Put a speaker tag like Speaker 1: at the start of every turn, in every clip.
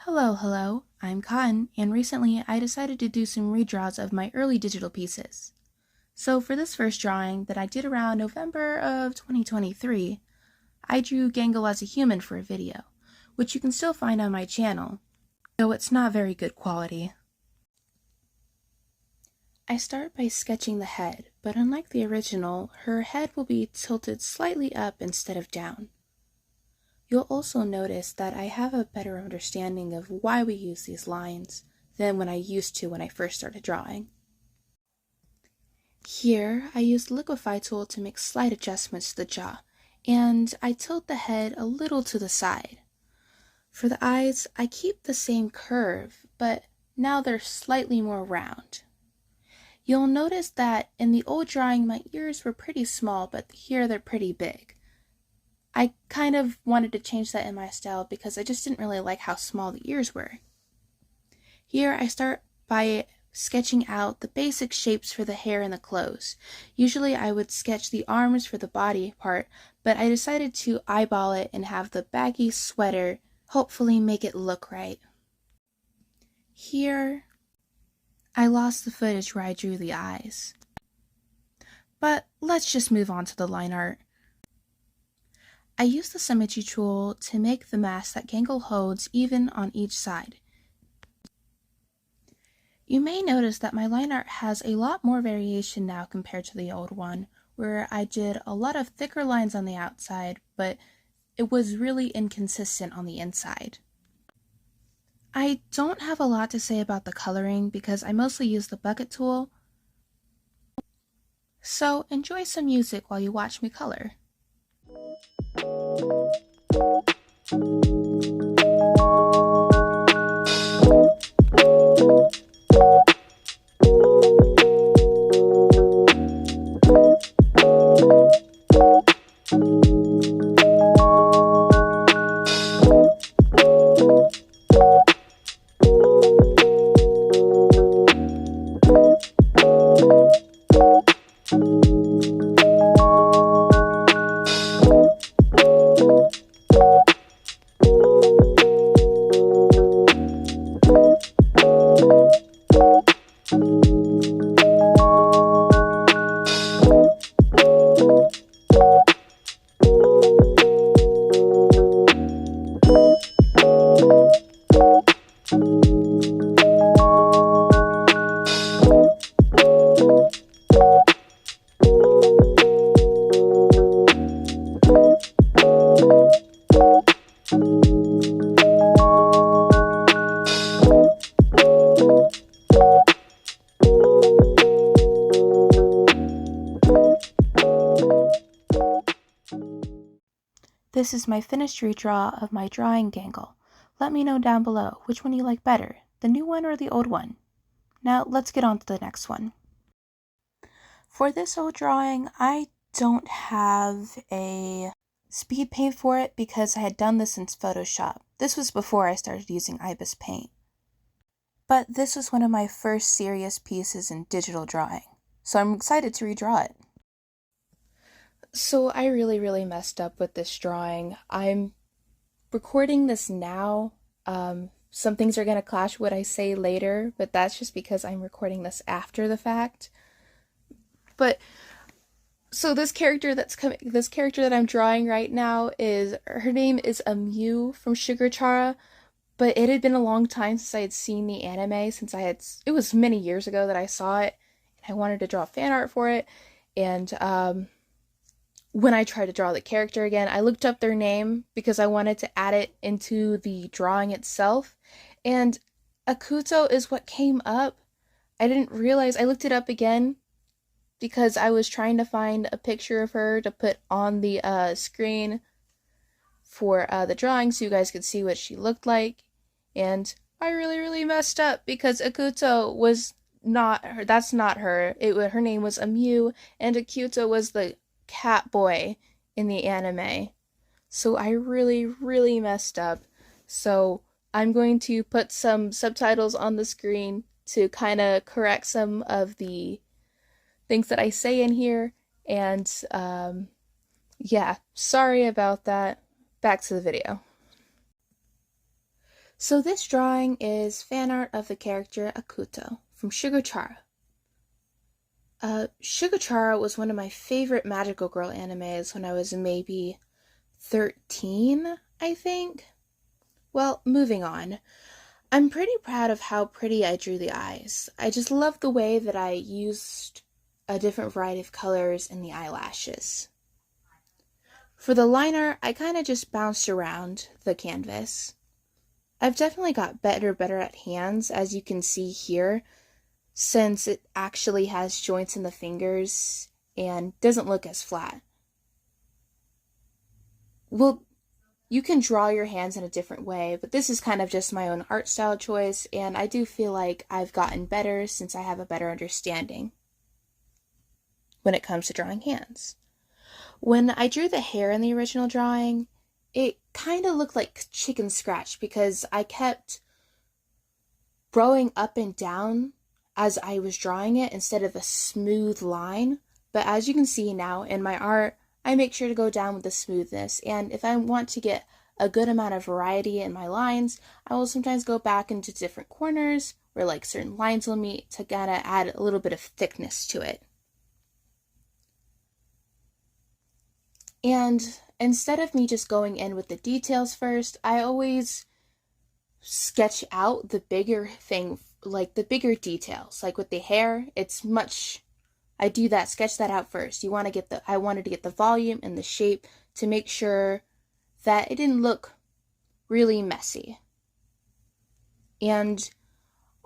Speaker 1: Hello, I'm Cotton, and recently I decided to do some redraws of my early digital pieces. So for this first drawing that I did around November of 2023, I drew Gangle as a human for a video, which you can still find on my channel, though it's not very good quality. I start by sketching the head, but unlike the original, her head will be tilted slightly up instead of down. You'll also notice that I have a better understanding of why we use these lines than when I used to when I first started drawing. Here, I used the liquify tool to make slight adjustments to the jaw, and I tilt the head a little to the side. For the eyes, I keep the same curve, but now they're slightly more round. You'll notice that in the old drawing my ears were pretty small, but here they're pretty big. I kind of wanted to change that in my style because I just didn't really like how small the ears were. Here I start by sketching out the basic shapes for the hair and the clothes. Usually I would sketch the arms for the body part, but I decided to eyeball it and have the baggy sweater hopefully make it look right. Here I lost the footage where I drew the eyes. But let's just move on to the line art. I use the symmetry tool to make the mask that Gangle holds even on each side. You may notice that my line art has a lot more variation now compared to the old one, where I did a lot of thicker lines on the outside, but it was really inconsistent on the inside. I don't have a lot to say about the coloring because I mostly use the bucket tool, so enjoy some music while you watch me color. This is my finished redraw of my drawing Gangle. Let me know down below which one you like better, the new one or the old one. Now let's get on to the next one. For this old drawing, I don't have a speed paint for it because I had done this in Photoshop. This was before I started using IBIS paint. But this was one of my first serious pieces in digital drawing, so I'm excited to redraw it. So I really messed up with this drawing. I'm recording this now. Some things are going to clash with what I say later, but that's just because I'm recording this after the fact. But so this character that I'm drawing right now her name is Mew from Sugar Chara, but it had been a long time since I had seen the anime, it was many years ago that I saw it, and I wanted to draw fan art for it, and when I tried to draw the character again, I looked up their name because I wanted to add it into the drawing itself, and Akuto is what came up. I didn't realize, I looked it up again because I was trying to find a picture of her to put on the screen for the drawing so you guys could see what she looked like, and I really messed up because Akuto was not her. That's not her. Her name was Mew, and Akuto was the cat boy in the anime. So I really messed up. So I'm going to put some subtitles on the screen to kind of correct some of the things that I say in here. And yeah, sorry about that. Back to the video. So this drawing is fan art of the character Akuto from Shigechara. Shigechara was one of my favorite magical girl animes when I was maybe 13, I think. Well, moving on. I'm pretty proud of how pretty I drew the eyes. I just love the way that I used a different variety of colors in the eyelashes. For the liner, I kind of just bounced around the canvas. I've definitely got better at hands, as you can see here, since it actually has joints in the fingers and doesn't look as flat. Well, you can draw your hands in a different way, but this is kind of just my own art style choice, and I do feel like I've gotten better since I have a better understanding when it comes to drawing hands. When I drew the hair in the original drawing, it kind of looked like chicken scratch because I kept growing up and down as I was drawing it instead of a smooth line. But as you can see now in my art, I make sure to go down with the smoothness. And if I want to get a good amount of variety in my lines, I will sometimes go back into different corners where like certain lines will meet to kind of add a little bit of thickness to it. And instead of me just going in with the details first, I always sketch out the bigger thing, like the bigger details. Like with the hair, I do that, sketch that out first. I wanted to get the volume and the shape to make sure that it didn't look really messy. And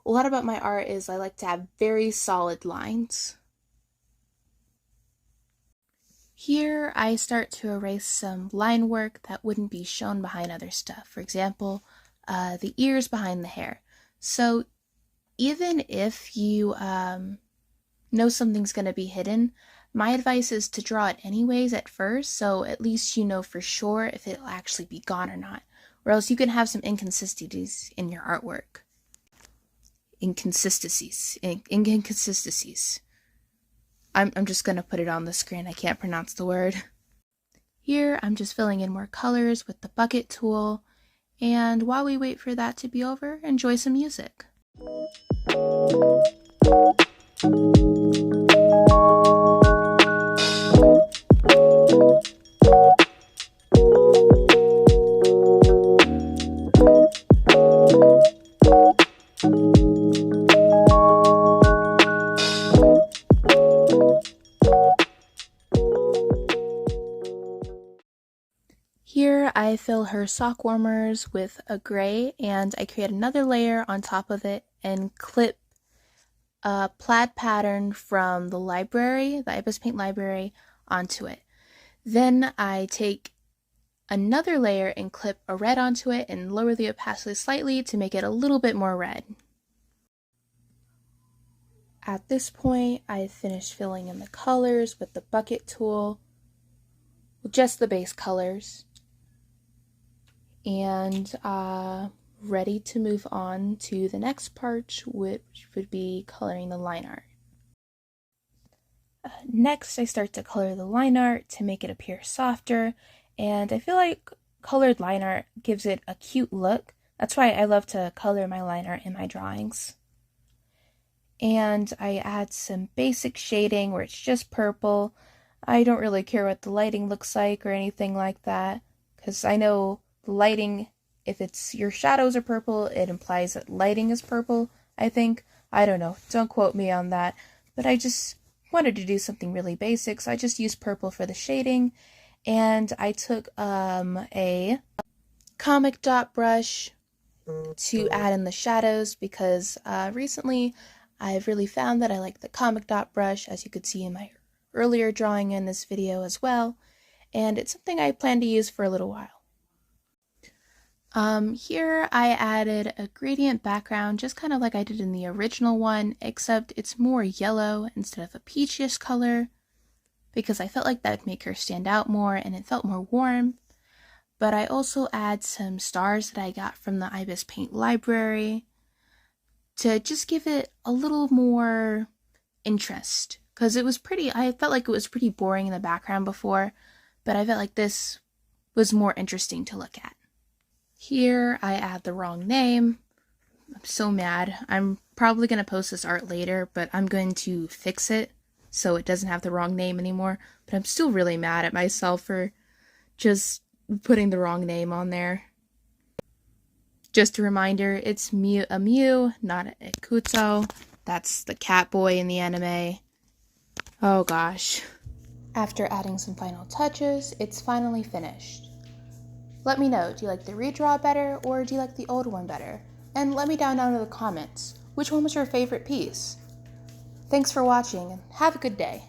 Speaker 1: a lot about my art is I like to have very solid lines. Here, I start to erase some line work that wouldn't be shown behind other stuff. For example, the ears behind the hair. So even if you know something's going to be hidden, my advice is to draw it anyways at first, so at least you know for sure if it'll actually be gone or not. Or else you can have some inconsistencies in your artwork. Inconsistencies. I'm just going to put it on the screen. I can't pronounce the word. Here, I'm just filling in more colors with the bucket tool. And while we wait for that to be over, enjoy some music. Here I fill her sock warmers with a gray, and I create another layer on top of it and clip a plaid pattern from the library, the Ibis Paint library, onto it. Then I take another layer and clip a red onto it and lower the opacity slightly to make it a little bit more red. At this point, I finished filling in the colors with the bucket tool, just the base colors, and ready to move on to the next part, which would be coloring the line art. Next, I start to color the line art to make it appear softer, and I feel like colored line art gives it a cute look. That's why I love to color my line art in my drawings. And I add some basic shading where it's just purple. I don't really care what the lighting looks like or anything like that, because I know the lighting, if it's your shadows are purple, it implies that lighting is purple, I think. I don't know, don't quote me on that, but I just wanted to do something really basic, so I just used purple for the shading, and I took a comic dot brush to add in the shadows, because recently I've really found that I like the comic dot brush, as you could see in my earlier drawing in this video as well, and it's something I plan to use for a little while. Here I added a gradient background, just kind of like I did in the original one, except it's more yellow instead of a peachish color, because I felt like that would make her stand out more and it felt more warm. But I also add some stars that I got from the Ibis Paint library to just give it a little more interest, because I felt like it was pretty boring in the background before, but I felt like this was more interesting to look at. Here I add the wrong name. I'm so mad. I'm probably going to post this art later, but I'm going to fix it so it doesn't have the wrong name anymore. But I'm still really mad at myself for just putting the wrong name on there. Just a reminder, it's a Mew, not a Kuto. That's the cat boy in the anime. Oh gosh. After adding some final touches, it's finally finished. Let me know, do you like the redraw better or do you like the old one better? And let me down in the comments, which one was your favorite piece? Thanks for watching and have a good day.